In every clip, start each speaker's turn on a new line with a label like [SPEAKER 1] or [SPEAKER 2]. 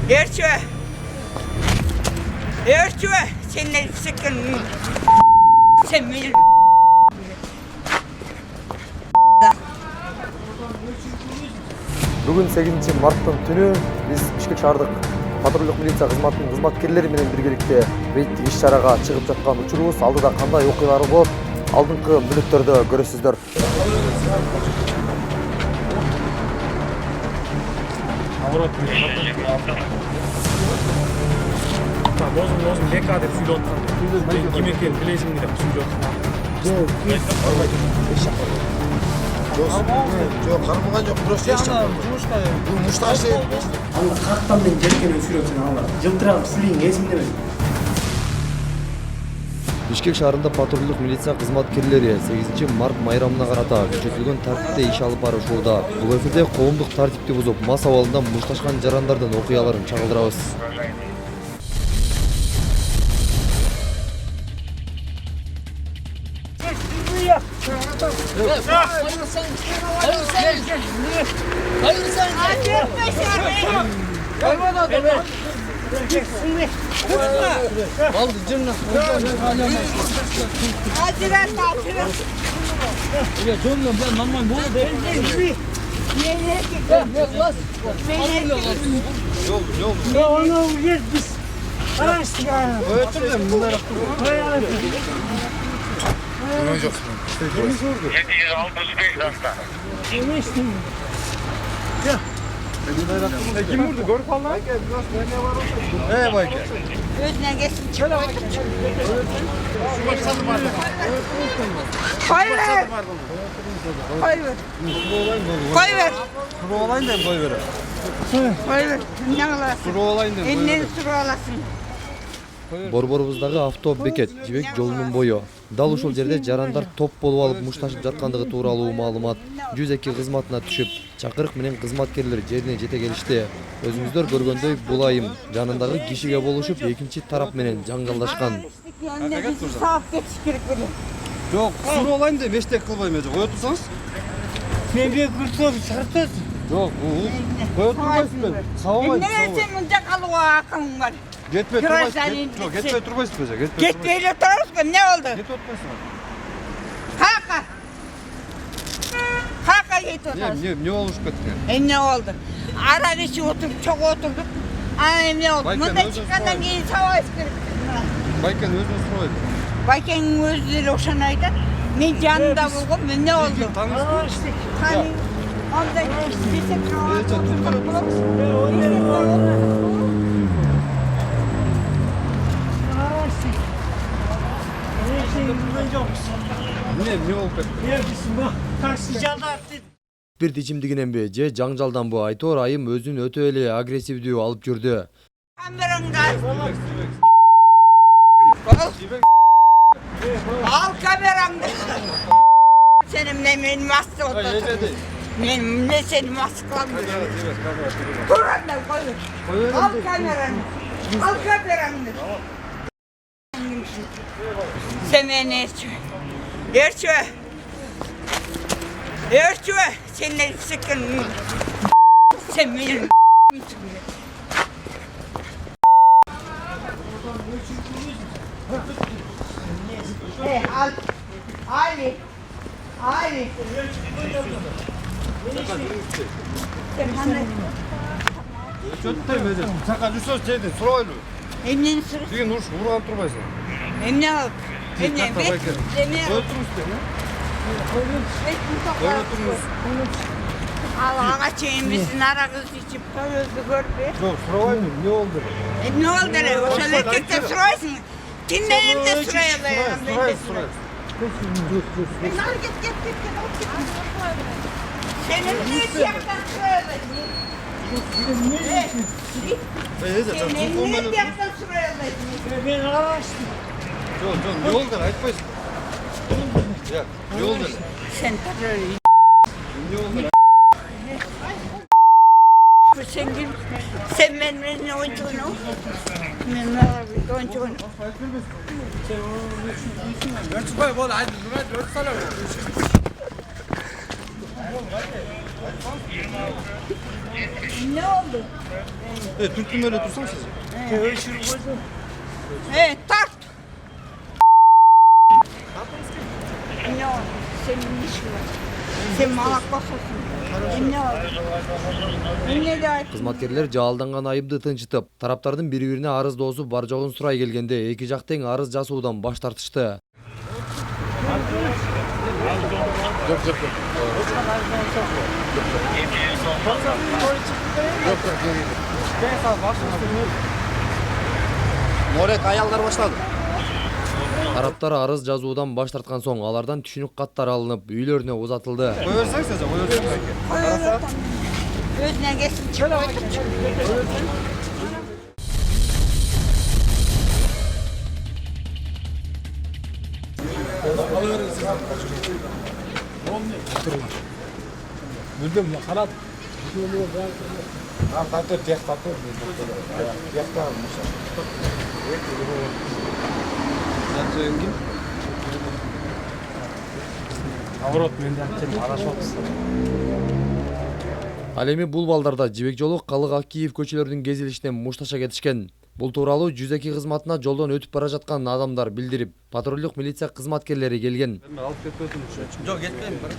[SPEAKER 1] Erçe. Sen ne sıkın? Sen benim.
[SPEAKER 2] Бүгін 8 марттың түні біз Бишкек шаардык патрульдік милиция кызматынын кызматкерлери менен биргеликте рейдтик иш-чарага чыгып жаткан учурубуз. Алдыда кандай окуялар болуп, алдыңкы мүнөттөрдө көрөсүздөр.
[SPEAKER 3] Bozun BK деп сүйлөп атқан. Ким экенин билесиңби деп сүйлөп атқан.
[SPEAKER 4] Жоқ, қармаған жоқ, просто еш шақырды.
[SPEAKER 3] Жұмышқа.
[SPEAKER 4] Бұл мұшташы.
[SPEAKER 3] Аны қаттан мен жеркенен сүйлөп сен алар. Жылтырап силиң есимде эмес.
[SPEAKER 2] Бишкек шаарында патрульдік милиция кызматкерлери 8 март майрамына карата күчөтүлгөн тартипте иш алып барышууда. Бул эфирде коомдук тартипти бузуп, мас абалында мушташкан жарандардын окуяларын чагылдырабыз.
[SPEAKER 4] Kim vurdu? Gör falan. Bayke.
[SPEAKER 1] Özüne geçsin çıkıyor. Koy ver.
[SPEAKER 4] Suru olayın da koy ver.
[SPEAKER 1] Koy ver. Ne alasın?
[SPEAKER 4] Suru olayın da.
[SPEAKER 1] Elinden suru alasın.
[SPEAKER 2] Борборубуздагы авто бекет Жибек жолунун бою. Дал ушул жерде жарандар топ болуп алып мушташып жаткандыгы тууралуу маалымат 102 кызматына түшүп, чакырык менен кызматкерлер жерине жете келишти. Өзүңүздөр көргөндөй бул айым жанындагы кишиге болушуп, экинчи тарап менен жаңгалдашкан.
[SPEAKER 1] Sağıp geçiş gerek böyle.
[SPEAKER 4] Жоқ, suru olayın da meштек кылбайм эже. Кое турсаңыз?
[SPEAKER 3] Мен бек күрсөп чыгартасың.
[SPEAKER 4] Жоқ, кое турбайсызбы? Сабамайсыз.
[SPEAKER 1] Ne sen bunca kalığa akın var.
[SPEAKER 4] Кетпей
[SPEAKER 1] Biraz
[SPEAKER 4] турбайсыз.
[SPEAKER 1] әлin
[SPEAKER 4] Жоқ,
[SPEAKER 1] bitsin.
[SPEAKER 4] кетпей турбайсыз эже.
[SPEAKER 1] Gitmeyle otururuz ki ne oldu?
[SPEAKER 4] Кетип атпайсызбы?
[SPEAKER 1] Kaka git otururuz.
[SPEAKER 4] Не болушуп кетти?
[SPEAKER 1] Ne oldu? Ara geçi oturup çok oturduk. Ne oldu?
[SPEAKER 4] Baykan
[SPEAKER 1] Bunda
[SPEAKER 4] özür
[SPEAKER 1] çıkandan
[SPEAKER 4] sorayım.
[SPEAKER 1] кейін savaş gerek.
[SPEAKER 4] Байкен өзүнүз сурайт.
[SPEAKER 1] Baykan'ın özleri oşanaydı. Ben canında buldum. Ne oldu?
[SPEAKER 4] Таңыз
[SPEAKER 1] Hani onda desek kahvaltı oturmak bulamaz.
[SPEAKER 4] не болуп кетти?
[SPEAKER 3] Такси жалдап дейді.
[SPEAKER 2] Бир ичимдигиненби же жаңжалданбы айтор айым өзүн өтө эле агрессивдүү алып жүрдү.
[SPEAKER 1] Kameranı al kameranı. Senin ne benim hasta oldun. Benim ne senin hastalandı. Dur anne koy. Al kameranı. Al kameranı. Sen beni Erçe. Sen ne sıkın? Sen benim. Al. Ali. Sen bana
[SPEAKER 4] Чөттөйм эже. Сака жүрсөз жейдин сурайлы.
[SPEAKER 1] emniyet sırrı.
[SPEAKER 4] Деген урган турбайсың.
[SPEAKER 1] Emniyet al. Emniyet
[SPEAKER 4] Кой
[SPEAKER 1] bek. Emniyet al.
[SPEAKER 4] турмуш деп,
[SPEAKER 1] Bek
[SPEAKER 4] Кой
[SPEAKER 1] mutlaka.
[SPEAKER 4] турмуш.
[SPEAKER 1] Al ağaçayım bizim ara kız içip koyuyordu görbe.
[SPEAKER 4] Жоқ, сурабайм, не болду?
[SPEAKER 1] Ne oldu ne? O şöyle erkekte suraysın. Kimlerin de sırayalım.
[SPEAKER 4] Сурайсыз.
[SPEAKER 1] Al git. Senin de yaktan sırayalım.
[SPEAKER 4] Эже,
[SPEAKER 1] Senin
[SPEAKER 4] телефон
[SPEAKER 1] de
[SPEAKER 4] менен.
[SPEAKER 1] yaktan sırayalım.
[SPEAKER 3] Мен аралаштым.
[SPEAKER 4] Жоқ, не болду деп айтпайсың. Я, не болду деп.
[SPEAKER 1] Sen terör.
[SPEAKER 4] Не болду.
[SPEAKER 1] Sen benimle oyuncunu. Benimle oyuncunu.
[SPEAKER 4] Örtüpay bol, hadi, Mehmet, örtü sana.
[SPEAKER 1] Ne oldu?
[SPEAKER 4] Türk'üm öyle otursan siz.
[SPEAKER 1] Tart. Ne oldu? Senin işin var. Sen malak basıyorsun. Ne oldu? Ne de
[SPEAKER 2] Кызматкерлер жалданган айыпты тынчытып, тараптардын бири-бирине арыз доосу бар жогун сурай келгенде эки жак тең арыз жасуудан баш тартышты.
[SPEAKER 4] Морек аялдар баштады.
[SPEAKER 2] Тараптар арыз жазуудан баш тарткан соң алардан түшүнүк каттары алынып, үйлөрүнө узатылды.
[SPEAKER 4] Koy versene sen, koy versene.
[SPEAKER 1] Özüne geçsin çıkıyor.
[SPEAKER 2] Ал эми бул балдарда жибек жолу Калык Акиев көчөлөрүнүн кезилишинен мушташа кетишкен. Бул тууралуу 102 кызматына жолдон өтүп бара жаткан адамдар билдирип, патрулдук милиция кызматкерлери келген.
[SPEAKER 4] Alıp ketmedim. Yok gitmeyeyim bari.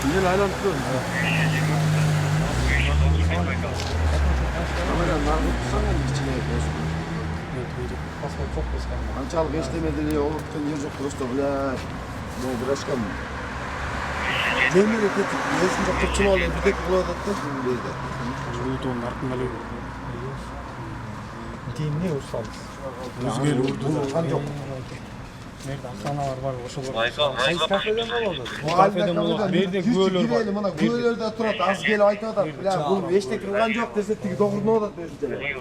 [SPEAKER 3] Yine aylanıp duruyorum.
[SPEAKER 5] Анчалык эчтеме деле олуттун жер жок просто бля. Ну бирашкам. Демире кетип, эсин жок чыгып алып бирдек болуп атат да бизде.
[SPEAKER 3] Жуутун артында эле.
[SPEAKER 5] Тимне урсабыз.
[SPEAKER 3] Өзгө
[SPEAKER 5] урган жок.
[SPEAKER 3] Nerede hastaneler var, ошолор.
[SPEAKER 5] Кайсы кафеден болот? Кафеден болот. Берде күөлөр бар. Мына күөлөрдө турат, аз келип айтып атат. Бля, бул эчтеке кылган жок десе тиги догурнуп атат өзүнчө.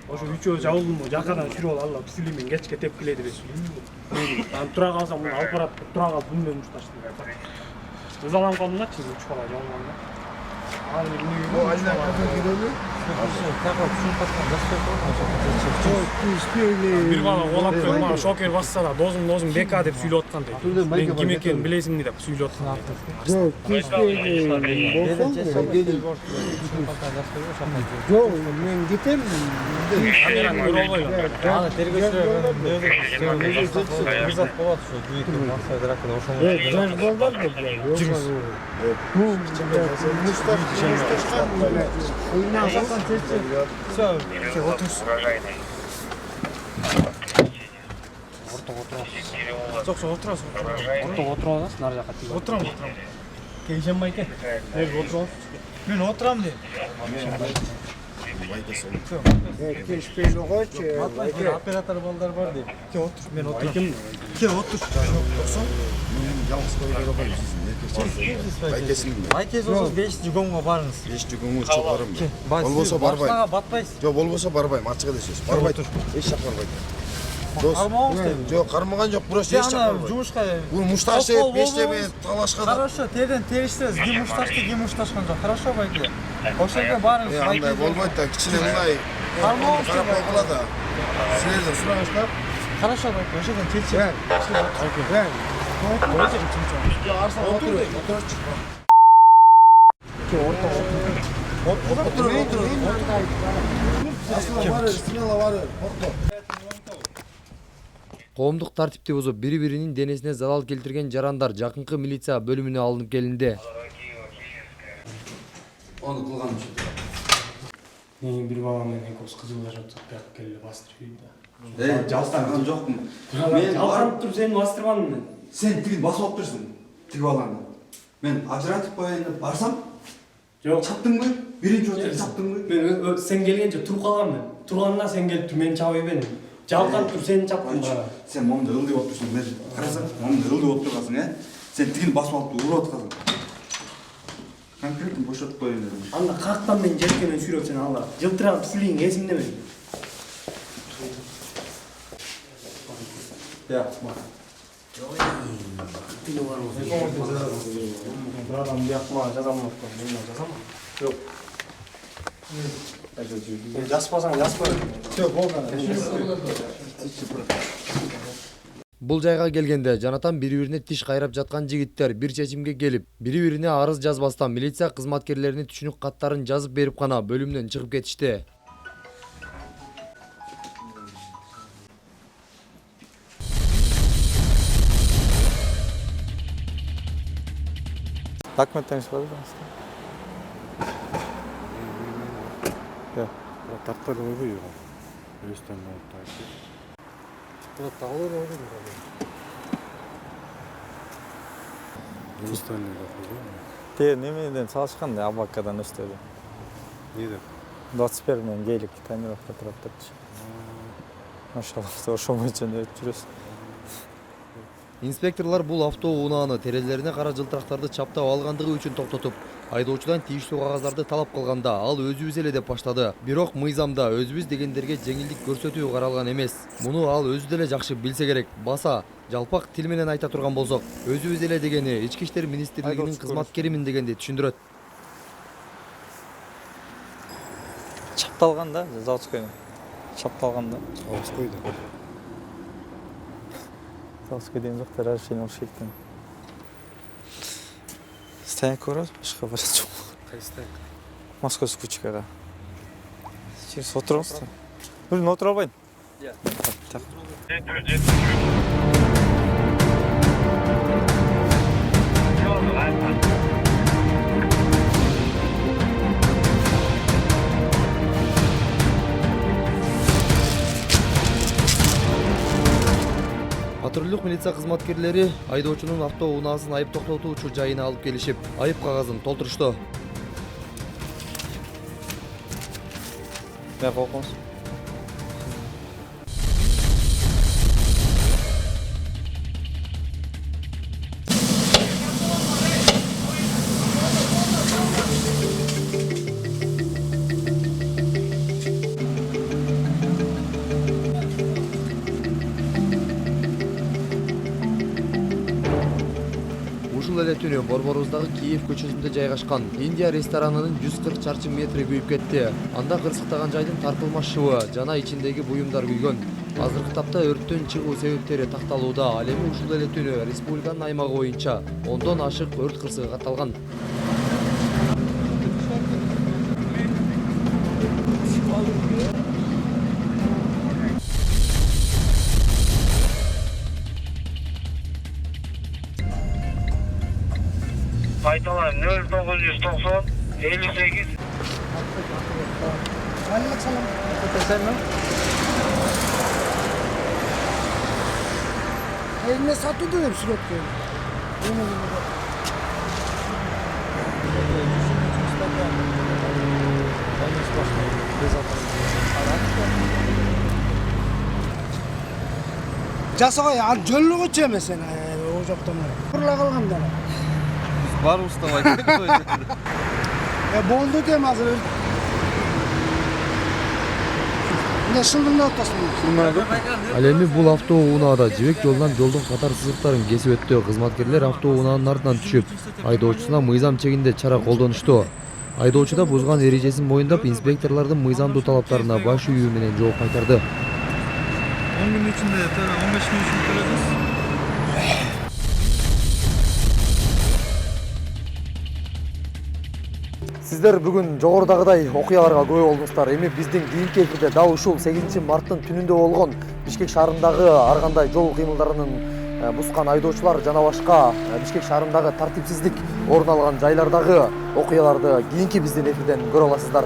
[SPEAKER 3] Ошо үчөө жабылдым, жакадан сүрүп алып, кисилимен кечке тепкиледи бес. Мен тура калсам, муну алып барат, тура калып бүнө мушташтым. Ызаланып калдымчы, үч бала жабылганда. Ал эмне
[SPEAKER 5] О, айна кафе кирели.
[SPEAKER 3] бир бала колап келип, мага шокер басса да, дозум бека деп сүйлөп аткан дейт. Мен ким экенин билесиңби деп сүйлөп аткан дейт.
[SPEAKER 5] Жок, Жок, мен кетем.
[SPEAKER 3] Камераны көрө албайлы.
[SPEAKER 5] Аны тергөөчүлөр мырзат болот ошо күйүктү максат ракына ошоңо. Жаш балдар деп. Жүрүз. Бул мушташкан эле. Уйна сатан чечи. Всё, отуз.
[SPEAKER 3] Жок, отурасың. Отуруп аласың, нары жака тип. Отурам. Кейженбай экен. Nerede отурам?
[SPEAKER 5] Мен отурам дейм. Кешпейли койчу. Оператор балдар бар дейм. Ке отур. Мен отурам. Ке отур.
[SPEAKER 6] Айкез болсо 5 жүгөнгө барыңыз.
[SPEAKER 5] 5 жүгөнгө чыгып барам. Болбосо барбайм.
[SPEAKER 6] Башкага батпайсыз.
[SPEAKER 5] Жок, болбосо барбайм. Ачык эле сөз. Барбай тур. Эч жак барбайт.
[SPEAKER 6] Кармабыңыз.
[SPEAKER 5] Жок, кармаган жок. Просто эч жак барбайт.
[SPEAKER 6] Жумушка.
[SPEAKER 5] Бул мушташ деп бештеме талашкан.
[SPEAKER 6] Хорошо, терден теришсиз. Ким мушташты, ким мушташкан жок. Хорошо байке. Ошол жерге барыңыз.
[SPEAKER 5] Андай болбойт да, кичине мындай.
[SPEAKER 6] Кармабыңыз.
[SPEAKER 5] Карап болот да. Силерден сурагычтар.
[SPEAKER 6] Хорошо байке. Ошол жерден чечи.
[SPEAKER 5] Арсан отур.
[SPEAKER 2] Коомдук тартипти бузуп, бири-биринин денесине залал келтирген жарандар жакынкы милиция бөлүмүнө алынып келинди.
[SPEAKER 5] Аны кылган
[SPEAKER 3] Мен бир бала менен экөөбүз кызылдашып жатып келе бастырып
[SPEAKER 7] Жалстанган жокмун.
[SPEAKER 3] Мен жалганып туруп сени бастырбадым мен.
[SPEAKER 7] Сен тигин басып алып турсуң. Тиги баланы. Мен ажыратып коеюн деп барсам,
[SPEAKER 3] Жок,
[SPEAKER 7] чаптыңбы? Биринчи очередь чаптыңбы?
[SPEAKER 3] мен сен келгенче туруп калганмын. Тургандан сен келип тур, мен чабып эбедим. Жалганып туруп сени чаптым бара.
[SPEAKER 7] Сен момду ылдый болуп турсуң. Мен карасаң, момду ылдый болуп тургансың, Сен тигин басып алып уруп аткансың. Конкретно бошотуп коеюн дедим.
[SPEAKER 3] Анда каяктан мен жеркенен сүйрөп сени алла. Жылтырап силиң эсимде мен.
[SPEAKER 7] Я.
[SPEAKER 3] Bir adam yapma, жазамын деп коем. Мен жазамын. Жок. Мен жазпасаң жазпа.
[SPEAKER 5] Всё, болду.
[SPEAKER 2] Бул жайга келгенде жанатан бири-бирине тиш кайрап жаткан жигиттер бир чечимге келип, бири-бирине арыз жазбастан милиция кызматкерлерине түшүнүк каттарын жазып берип гана бөлүмдөн чыгып кетишти.
[SPEAKER 6] Документтериңиз бар да?
[SPEAKER 3] Тартпады ғой үйге. Өстен тартты. Бұл тағылыр ғой. Өстен
[SPEAKER 6] Немеден салышкан да Абакадан өстөдү.
[SPEAKER 3] не деп?
[SPEAKER 6] 21 мен гейлик таймировка турат депчи. Машалла, ошол боюнча өтүп жүрөсүз.
[SPEAKER 2] Инспекторлар бул автоунааны терезелерине кара жылтырактарды чаптап алгандыгы үчүн токтотуп, айдоочудан тийиштүү кагаздарды талап кылганда, ал өзүбүз эле деп баштады. Бирок мыйзамда өзүбүз дегендерге жеңилдик көрсөтүү каралган эмес. Муну ал өзү деле жакшы билсе керек. Баса, жалпак тил менен айта турган болсок, өзүбүз эле дегени Ички иштер министрлигинин кызматкеримин дегенди түшүндүрөт.
[SPEAKER 6] Чапталган да, заводскойдон. Чапталган да.
[SPEAKER 3] Заводскойдон.
[SPEAKER 6] Заводской деген жок, разрешение алыш керек экен. Стоянка бар, башка барат жок.
[SPEAKER 3] Кайсы стоянка?
[SPEAKER 6] Московский кучкага. Сиз отуруңуздар. Бирин отура албайм.
[SPEAKER 2] Патрулдук милиция кызматкерлери айдоочунун автоунаасын айып токтотуучу жайына алып келишип, айып кагазын толтурушту.
[SPEAKER 6] Ne kokmuş?
[SPEAKER 2] Ушул эле түнү Борборуздагы Киев көчөсүндө жайгашкан Индия ресторанынын 140 чарчы метри күйүп кетти. Анда кырсыктаган жайдын тартылмаш шыбы жана ичиндеги буюмдар күйгөн. Азыркы тапта өрттөн чыгуу себептери такталууда. Ал эми ушул эле түнү республиканын аймагы боюнча 10дон ашык өрт кырсыгы катталган.
[SPEAKER 8] Айталар 0990 58
[SPEAKER 9] Eline satıldı hep sürekli. Жасыға жолы көче mesela o жоқтан. Құрла қалғанда.
[SPEAKER 4] Бар уставай.
[SPEAKER 9] Болды дем азыр. Мына шылдыңда отасың.
[SPEAKER 2] Ал эми бул автоунаада жибек жолунан жолдун катар сызыктарын кесип өттү. Кызматкерлер автоунаанын артынан түшүп, айдоочусуна мыйзам чегинде чара колдонушту. Айдоочу да бузган эрежесин моюндап, инспекторлордун мыйзамдуу талаптарына баш ийүү менен жооп кайтарды.
[SPEAKER 6] 10 gün içinde yeter, 15 gün içinde төлөдүз.
[SPEAKER 2] Сиздер бүгүн жогорудагыдай окуяларга күбө болдуңуздар. Эми биздин кийинки эфирде дал ушул 8 марттын түнүндө болгон Бишкек шаарындагы ар кандай жол кыймылдарынын бускан айдоочулар жана башка Бишкек шаарындагы тартипсиздик орун алган жайлардагы окуяларды кийинки биздин эфирден көрө аласыздар.